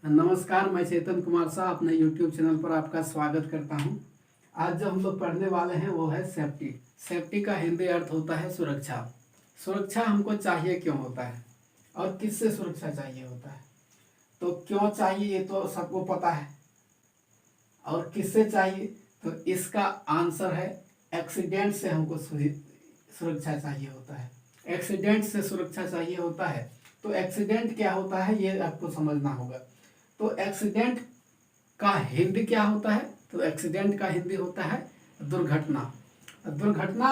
नमस्कार, मैं चेतन कुमार शाह अपने YouTube चैनल पर आपका स्वागत करता हूं। आज जो हम लोग पढ़ने वाले हैं वो है सेफ्टी। सेफ्टी का हिंदी अर्थ होता है सुरक्षा। सुरक्षा हमको चाहिए क्यों होता है और किससे सुरक्षा चाहिए होता है। तो क्यों चाहिए ये तो सबको पता है, और किससे चाहिए तो इसका आंसर है एक्सीडेंट से हमको सुरक्षा चाहिए होता है। एक्सीडेंट से सुरक्षा चाहिए होता है। तो एक्सीडेंट क्या होता है ये आपको समझना होगा। तो एक्सीडेंट का हिंदी क्या होता है? तो एक्सीडेंट का हिंदी होता है दुर्घटना। दुर्घटना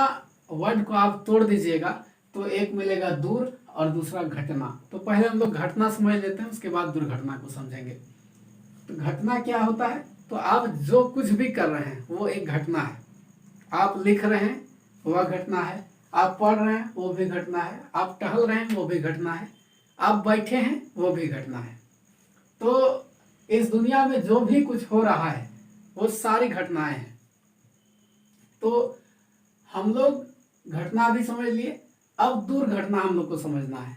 वर्ड को आप तोड़ दीजिएगा तो एक मिलेगा दूर और दूसरा घटना। तो पहले हम लोग घटना समझ लेते हैं, उसके बाद दुर्घटना को समझेंगे। तो घटना क्या होता है? तो आप जो कुछ भी कर रहे हैं वो एक घटना है। आप लिख रहे हैं वह घटना है, आप पढ़ रहे हैं वो भी घटना है, आप टहल रहे हैं वो भी घटना है, आप बैठे हैं वो भी घटना है। तो इस दुनिया में जो भी कुछ हो रहा है वो सारी घटनाएं हैं। तो हम लोग घटना भी समझ लिए, अब दुर्घटना हम लोग को समझना है।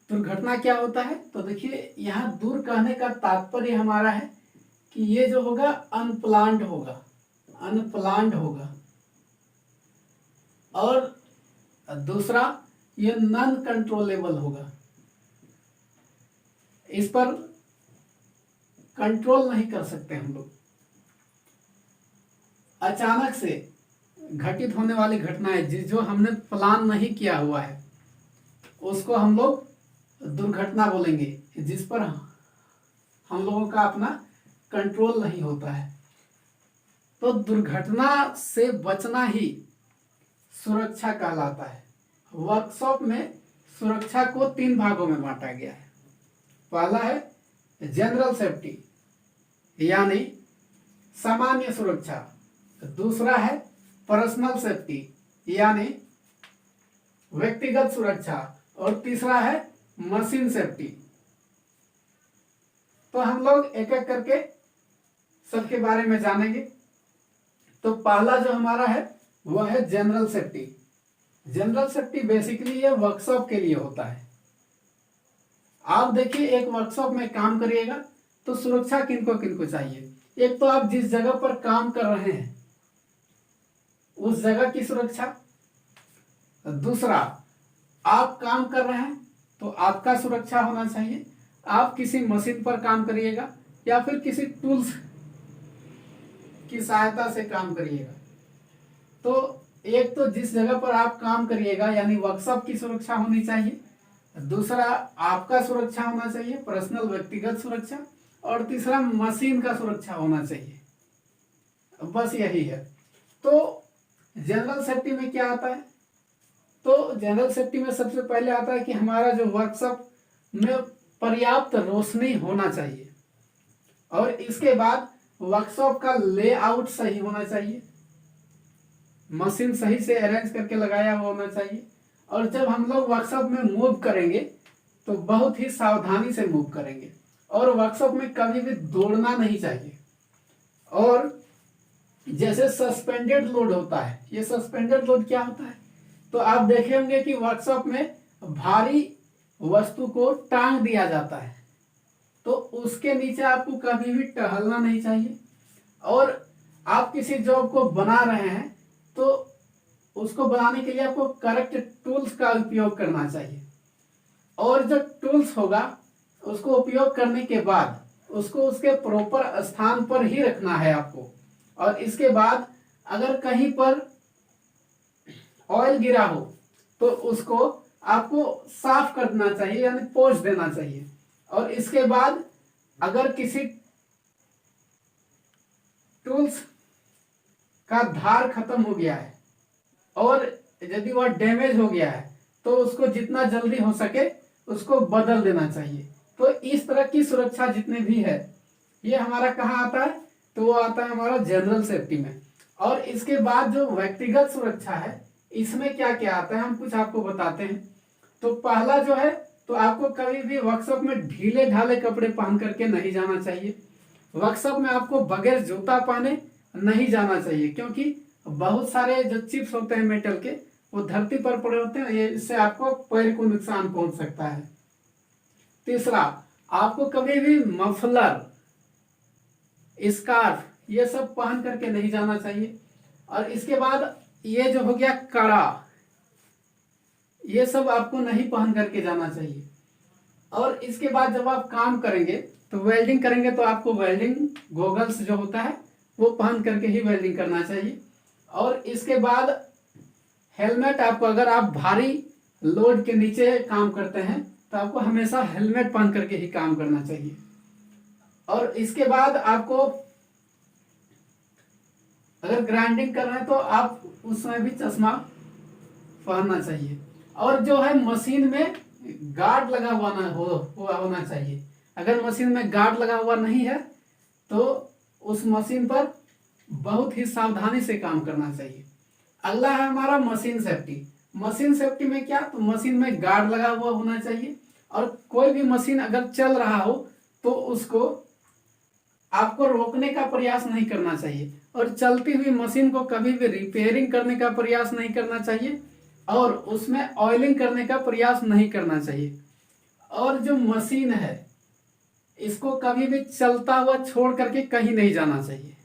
दुर्घटना क्या होता है? तो देखिए, यहाँ दूर कहने का तात्पर्य हमारा है कि ये जो होगा अनप्लान्ड होगा, अनप्लान्ड होगा। और दूसरा ये नॉन कंट्रोलेबल होगा, इस पर कंट्रोल नहीं कर सकते हम लोग। अचानक से घटित होने वाली घटनाएं जो हमने प्लान नहीं किया हुआ है उसको हम लोग दुर्घटना बोलेंगे, जिस पर हम लोगों का अपना कंट्रोल नहीं होता है। तो दुर्घटना से बचना ही सुरक्षा कहलाता है। वर्कशॉप में सुरक्षा को 3 भागों में बांटा गया है। पहला है जनरल सेफ्टी यानी सामान्य सुरक्षा, दूसरा है पर्सनल सेफ्टी यानी व्यक्तिगत सुरक्षा, और तीसरा है मशीन सेफ्टी। तो हम लोग एक एक करके सबके बारे में जानेंगे। तो पहला जो हमारा है वह है general safety. General safety basically ये वर्कशॉप के लिए होता है। आप देखिए, एक वर्कशॉप में काम करिएगा तो सुरक्षा किनको किनको चाहिए। एक तो आप जिस जगह पर काम कर रहे हैं उस जगह की सुरक्षा, दूसरा आप काम कर रहे हैं तो आपका सुरक्षा होना चाहिए। आप किसी मशीन पर काम करिएगा या फिर किसी टूल्स की सहायता से काम करिएगा, तो एक तो जिस जगह पर आप काम करिएगा यानी वर्कशॉप की सुरक्षा होनी चाहिए, दूसरा आपका सुरक्षा होना चाहिए, पर्सनल व्यक्तिगत सुरक्षा, और तीसरा मशीन का सुरक्षा होना चाहिए। बस यही है। तो जनरल सेफ्टी में क्या आता है? तो जनरल सेफ्टी में सबसे पहले आता है कि हमारा जो वर्कशॉप में पर्याप्त रोशनी होना चाहिए, और इसके बाद वर्कशॉप का लेआउट सही होना चाहिए, मशीन सही से अरेंज करके लगाया हुआ होना चाहिए, और जब हम लोग वर्कशॉप में मूव करेंगे तो बहुत ही सावधानी से मूव करेंगे, और वर्कशॉप में कभी भी दौड़ना नहीं चाहिए। और जैसे सस्पेंडेड लोड होता है, ये सस्पेंडेड लोड क्या होता है? तो आप देखे होंगे कि वर्कशॉप में भारी वस्तु को टांग दिया जाता है, तो उसके नीचे आपको कभी भी टहलना नहीं चाहिए। और आप किसी जॉब को बना रहे हैं तो उसको बनाने के लिए आपको करेक्ट टूल्स का उपयोग करना चाहिए, और जो टूल्स होगा उसको उपयोग करने के बाद उसको उसके प्रॉपर स्थान पर ही रखना है आपको। और इसके बाद अगर कहीं पर ऑयल गिरा हो तो उसको आपको साफ करना चाहिए यानी पोंछ देना चाहिए। और इसके बाद अगर किसी टूल्स का धार खत्म हो गया है और यदि वह डैमेज हो गया है तो उसको जितना जल्दी हो सके उसको बदल देना चाहिए। तो इस तरह की सुरक्षा जितने भी है ये हमारा कहाँ आता है? तो वो आता है हमारा जनरल सेफ्टी में। और इसके बाद जो व्यक्तिगत सुरक्षा है इसमें क्या क्या आता है हम कुछ आपको बताते हैं। तो पहला जो है, तो आपको कभी भी वर्कशॉप में ढीले ढाले कपड़े पहन करके नहीं जाना चाहिए। वर्कशॉप में आपको बगैर जूता पहने नहीं जाना चाहिए, क्योंकि बहुत सारे जो चिप्स होते हैं मेटल के वो धरती पर पड़े होते हैं, इससे आपको पैर को नुकसान पहुंच सकता है। तीसरा, आपको कभी भी मफलर, स्कार्फ ये सब पहन करके नहीं जाना चाहिए। और इसके बाद ये जो हो गया कड़ा, ये सब आपको नहीं पहन करके जाना चाहिए। और इसके बाद जब आप काम करेंगे तो वेल्डिंग करेंगे तो आपको वेल्डिंग गोगल्स जो होता है वो पहन करके ही वेल्डिंग करना चाहिए। और इसके बाद हेलमेट, आपको अगर आप भारी लोड के नीचे काम करते हैं तो आपको हमेशा हेलमेट पहन करके ही काम करना चाहिए। और इसके बाद आपको अगर ग्राइंडिंग कर रहे हैं तो आप उसमें भी चश्मा पहनना चाहिए। और जो है मशीन में गार्ड लगा हुआ होना चाहिए। अगर मशीन में गार्ड लगा हुआ नहीं है तो उस मशीन पर बहुत ही सावधानी से काम करना चाहिए। अगला है हमारा मशीन सेफ्टी। मशीन सेफ्टी में क्या, तो मशीन में गार्ड लगा हुआ होना चाहिए। और कोई भी मशीन अगर चल रहा हो तो उसको आपको रोकने का प्रयास नहीं करना चाहिए। और चलती हुई मशीन को कभी भी रिपेयरिंग करने का प्रयास नहीं करना चाहिए और उसमें ऑयलिंग करने का प्रयास नहीं करना चाहिए। और जो मशीन है इसको कभी भी चलता हुआ छोड़ करके कहीं नहीं जाना चाहिए।